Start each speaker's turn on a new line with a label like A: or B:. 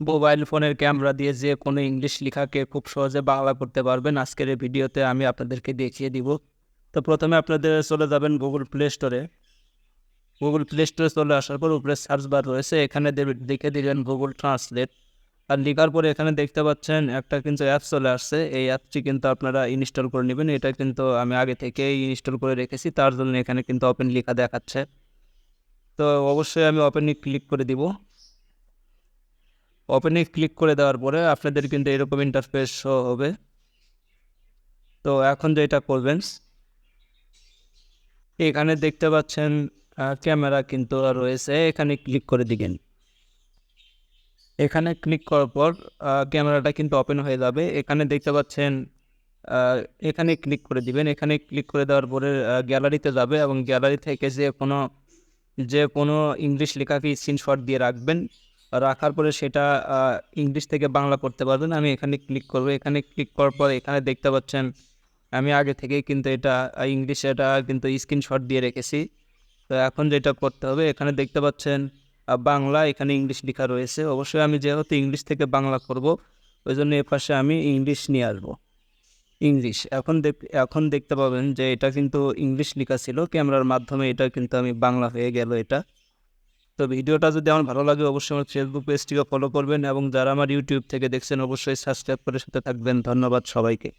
A: Mobile ফোনের camera দিয়ে যে কোনো ইংলিশ লেখাকে খুব সহজে বাংলা করতে পারবেন আজকের এই ভিডিওতে আমি আপনাদেরকে দেখিয়ে দিব। তো প্রথমে আপনাদের চলে যাবেন গুগল প্লে স্টোরে। গুগল প্লে স্টোরে চলে আসার পর উপরে সার্চ বার রয়েছে, এখানে লিখে দিলেন গুগল ট্রান্সলেট। আর লেখার পরে এখানে দেখতে পাচ্ছেন একটা কিন্তু অ্যাপ চলে আসছে। এই অ্যাপটি কিন্তু আপনারা ইনস্টল করে নেবেন। এটা কিন্তু আমি আগে থেকেই ইনস্টল করে রেখেছি, তার জন্য এখানে কিন্তু ওপেন লেখা দেখাচ্ছে। তো অবশ্যই আমি ওপেনে ক্লিক করে দিব। ওপেনে ক্লিক করে দেওয়ার পরে আপনাদের কিন্তু এরকম ইন্টারফেস শো হবে। তো এখন যেটা করবেন, এখানে দেখতে পাচ্ছেন ক্যামেরা কিন্তু রয়েছে, এখানে ক্লিক করে দিবেন। এখানে ক্লিক করার পর ক্যামেরাটা কিন্তু ওপেন হয়ে যাবে। এখানে দেখতে পাচ্ছেন এখানে ক্লিক করে দিবেন। এখানে ক্লিক করে দেওয়ার পরে গ্যালারিতে যাবে এবং গ্যালারি থেকে যে কোনো ইংলিশ লেখাকে স্ক্রিনশট দিয়ে রাখবেন। রাখার পরে সেটা ইংলিশ থেকে বাংলা করতে পারবেন। আমি এখানে ক্লিক করব। এখানে ক্লিক করার পর এখানে দেখতে পাচ্ছেন আমি আগে থেকেই কিন্তু এটা ইংলিশে এটা কিন্তু স্ক্রিনশট দিয়ে রেখেছি। তো এখন যেটা করতে হবে, এখানে দেখতে পাচ্ছেন বাংলা, এখানে ইংলিশ লেখা রয়েছে। অবশ্যই আমি যেহেতু ইংলিশ থেকে বাংলা করব, ওই জন্য এ পাশে আমি ইংলিশ নিয়ে আসবো। ইংলিশ এখন দেখতে পাবেন যে এটা কিন্তু ইংলিশ লেখা ছিল, ক্যামেরার মাধ্যমে এটা কিন্তু আমি বাংলা হয়ে গেল এটা। তো ভিডিওটা যদি আমার ভালো লাগে অবশ্যই আমার ফেসবুক পেজটিকে ফলো করবেন এবং যারা আমার ইউটিউব থেকে দেখছেন অবশ্যই সাবস্ক্রাইব করে সাথে থাকবেন। ধন্যবাদ সবাইকে।